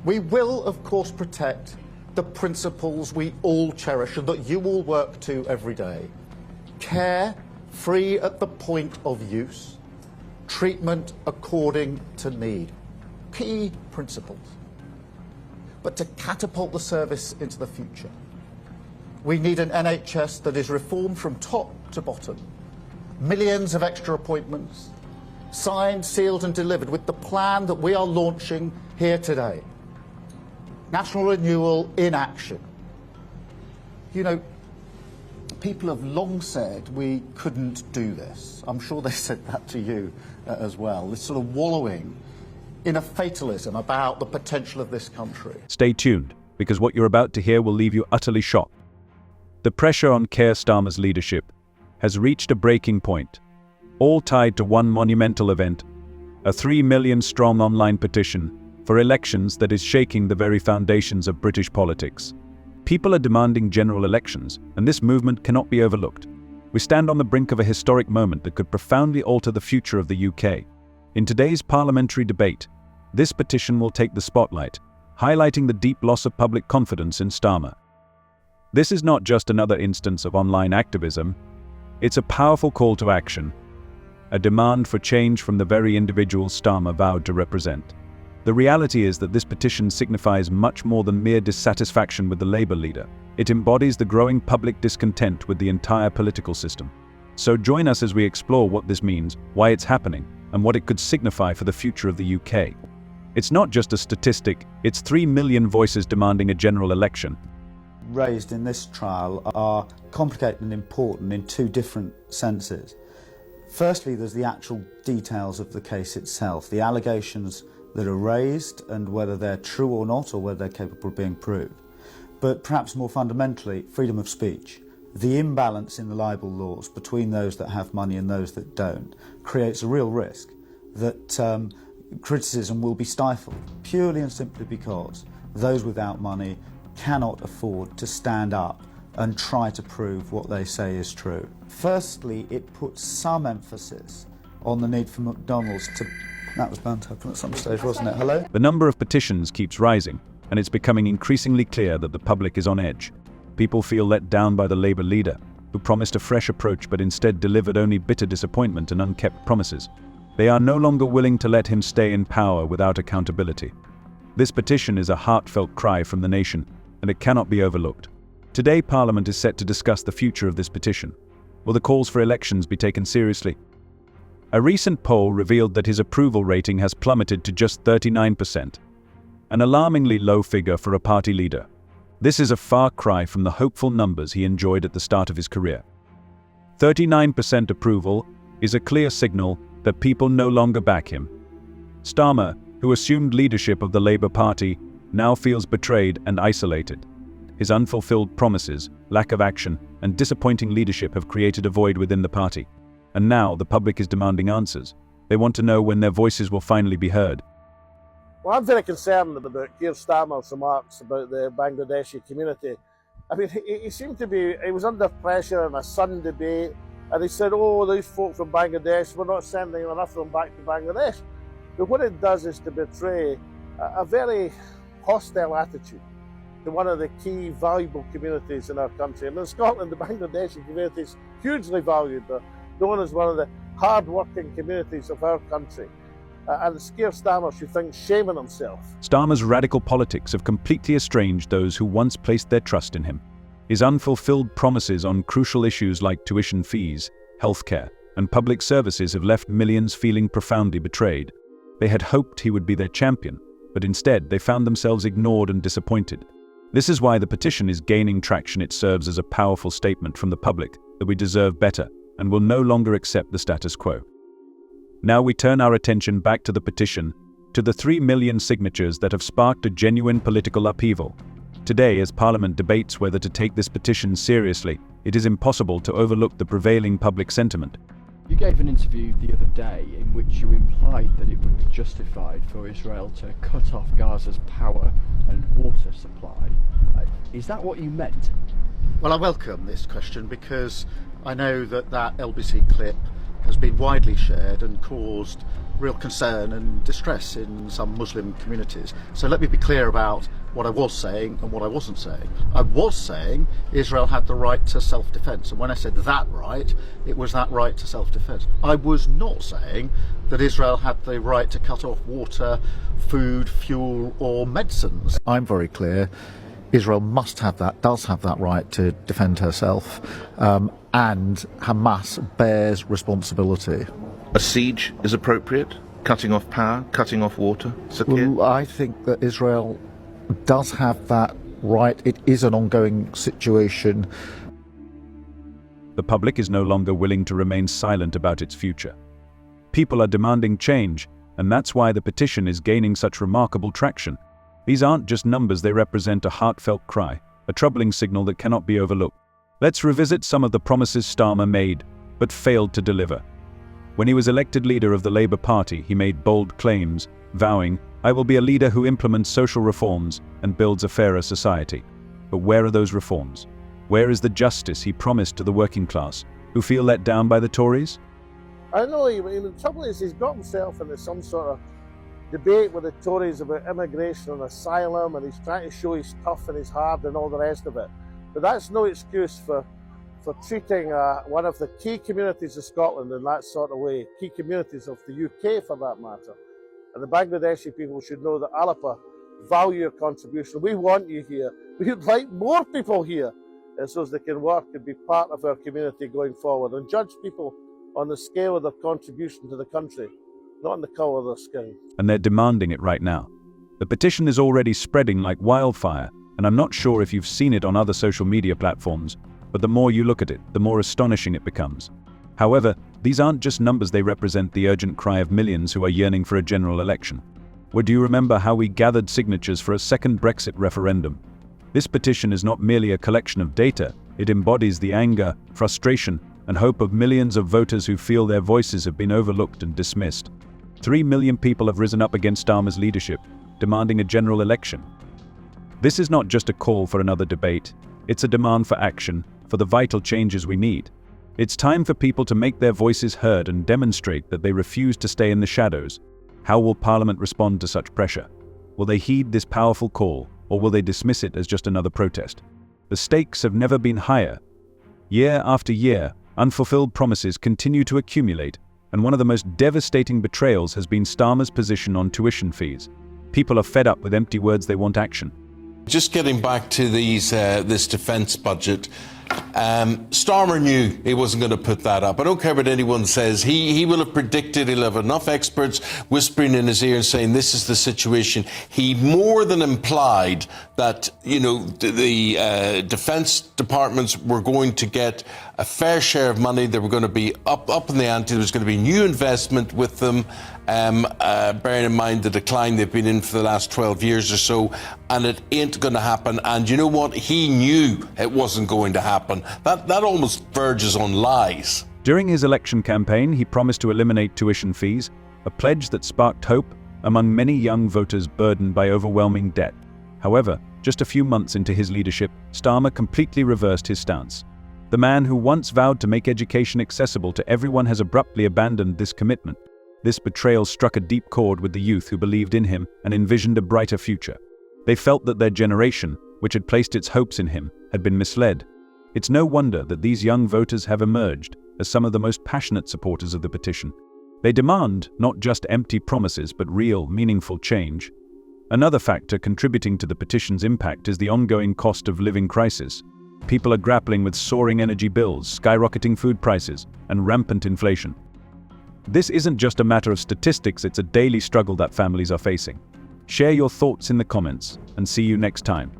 We will, of course, protect the principles we all cherish and that you all work to every day. Care free at the point of use, treatment according to need. Key principles. But to catapult the service into the future, we need an NHS that is reformed from top to bottom. Millions of extra appointments, signed, sealed and delivered with the plan that we are launching here today. National renewal in action. You know, people have long said we couldn't do this. I'm sure they said that to you as well. This sort of wallowing in a fatalism about the potential of this country. Stay tuned, because what you're about to hear will leave you utterly shocked. The pressure on Keir Starmer's leadership has reached a breaking point, all tied to one monumental event, a 3 million strong online petition for elections that is shaking the very foundations of British politics. People are demanding general elections, and this movement cannot be overlooked. We stand on the brink of a historic moment that could profoundly alter the future of the UK. In today's parliamentary debate, this petition will take the spotlight, highlighting the deep loss of public confidence in Starmer. This is not just another instance of online activism, it's a powerful call to action, a demand for change from the very individuals Starmer vowed to represent. The reality is that this petition signifies much more than mere dissatisfaction with the Labour leader. It embodies the growing public discontent with the entire political system. So join us as we explore what this means, why it's happening, and what it could signify for the future of the UK. It's not just a statistic, it's 3 million voices demanding a general election. Raised in this trial are complicated and important in two different senses. Firstly, there's the actual details of the case itself, the allegations that are raised and whether they're true or not, or whether they're capable of being proved. But perhaps more fundamentally, freedom of speech. The imbalance in the libel laws between those that have money and those that don't creates a real risk that criticism will be stifled, purely and simply because those without money cannot afford to stand up and try to prove what they say is true. Firstly, it puts some emphasis on the need for McDonald's to... That was bound to happen at some stage, wasn't it? Hello? The number of petitions keeps rising, and it's becoming increasingly clear that the public is on edge. People feel let down by the Labour leader, who promised a fresh approach but instead delivered only bitter disappointment and unkept promises. They are no longer willing to let him stay in power without accountability. This petition is a heartfelt cry from the nation, and it cannot be overlooked. Today, Parliament is set to discuss the future of this petition. Will the calls for elections be taken seriously? A recent poll revealed that his approval rating has plummeted to just 39%, an alarmingly low figure for a party leader. This is a far cry from the hopeful numbers he enjoyed at the start of his career. 39% approval is a clear signal that people no longer back him. Starmer, who assumed leadership of the Labour Party, now feels betrayed and isolated. His unfulfilled promises, lack of action, and disappointing leadership have created a void within the party. And now the public is demanding answers. They want to know when their voices will finally be heard. Well, I'm very concerned about Keir Starmer's remarks about the Bangladeshi community. I mean, he seemed to be, he was under pressure in a Sun debate, and he said, oh, these folk from Bangladesh, we're not sending enough of them back to Bangladesh. But what it does is to betray a very hostile attitude to one of the key valuable communities in our country. And in Scotland, the Bangladeshi community is hugely valued. They're known as one of the hard-working communities of our country. And Keir Starmer should think shame on himself. Starmer's radical politics have completely estranged those who once placed their trust in him. His unfulfilled promises on crucial issues like tuition fees, healthcare, and public services have left millions feeling profoundly betrayed. They had hoped he would be their champion, but instead they found themselves ignored and disappointed. This is why the petition is gaining traction. It serves as a powerful statement from the public that we deserve better and will no longer accept the status quo. Now we turn our attention back to the petition, to the 3 million signatures that have sparked a genuine political upheaval. Today, as Parliament debates whether to take this petition seriously, it is impossible to overlook the prevailing public sentiment. You gave an interview the other day in which you implied that it would be justified for Israel to cut off Gaza's power and water supply. Is that what you meant? Well, I welcome this question because I know that LBC clip has been widely shared and caused real concern and distress in some Muslim communities. So let me be clear about what I was saying and what I wasn't saying. I was saying Israel had the right to self-defense, and when I said that right, it was that right to self-defense. I was not saying that Israel had the right to cut off water, food, fuel or medicines. I'm very clear. Israel must have that, does have that right to defend herself, and Hamas bears responsibility. A siege is appropriate? Cutting off power, cutting off water? Sakir? Well, I think that Israel does have that right. It is an ongoing situation. The public is no longer willing to remain silent about its future. People are demanding change, and that's why the petition is gaining such remarkable traction. These aren't just numbers, they represent a heartfelt cry, a troubling signal that cannot be overlooked. Let's revisit some of the promises Starmer made, but failed to deliver. When he was elected leader of the Labour Party, he made bold claims, vowing, "I will be a leader who implements social reforms and builds a fairer society." But where are those reforms? Where is the justice he promised to the working class, who feel let down by the Tories? I know, the trouble is he's got himself into some sort of debate with the Tories about immigration and asylum, and he's trying to show he's tough and he's hard and all the rest of it. But that's no excuse for treating one of the key communities of Scotland in that sort of way, key communities of the UK for that matter. And the Bangladeshi people should know that Alapa value your contribution. We want you here. We'd like more people here so as they can work and be part of our community going forward, and judge people on the scale of their contribution to the country, not on the colour of their skin. And they're demanding it right now. The petition is already spreading like wildfire, and I'm not sure if you've seen it on other social media platforms, but the more you look at it, the more astonishing it becomes. However, these aren't just numbers, they represent the urgent cry of millions who are yearning for a general election. Well, do you remember how we gathered signatures for a second Brexit referendum? This petition is not merely a collection of data, it embodies the anger, frustration, and hope of millions of voters who feel their voices have been overlooked and dismissed. 3 million people have risen up against Starmer's leadership, demanding a general election. This is not just a call for another debate, it's a demand for action, for the vital changes we need. It's time for people to make their voices heard and demonstrate that they refuse to stay in the shadows. How will Parliament respond to such pressure? Will they heed this powerful call, or will they dismiss it as just another protest? The stakes have never been higher. Year after year, unfulfilled promises continue to accumulate, and one of the most devastating betrayals has been Starmer's position on tuition fees. People are fed up with empty words, they want action. Just getting back to this defence budget, Starmer knew he wasn't going to put that up. I don't care what anyone says. He will have predicted, he'll have enough experts whispering in his ear and saying this is the situation. He more than implied that, the defence departments were going to get a fair share of money. They were going to be up in the ante. There was going to be new investment with them, bearing in mind the decline they've been in for the last 12 years or so, and it ain't going to happen. And you know what? He knew it wasn't going to happen. That almost verges on lies. During his election campaign, he promised to eliminate tuition fees, a pledge that sparked hope among many young voters burdened by overwhelming debt. However, just a few months into his leadership, Starmer completely reversed his stance. The man who once vowed to make education accessible to everyone has abruptly abandoned this commitment. This betrayal struck a deep chord with the youth who believed in him and envisioned a brighter future. They felt that their generation, which had placed its hopes in him, had been misled. It's no wonder that these young voters have emerged as some of the most passionate supporters of the petition. They demand not just empty promises but real, meaningful change. Another factor contributing to the petition's impact is the ongoing cost of living crisis. People are grappling with soaring energy bills, skyrocketing food prices, and rampant inflation. This isn't just a matter of statistics, it's a daily struggle that families are facing. Share your thoughts in the comments, and see you next time.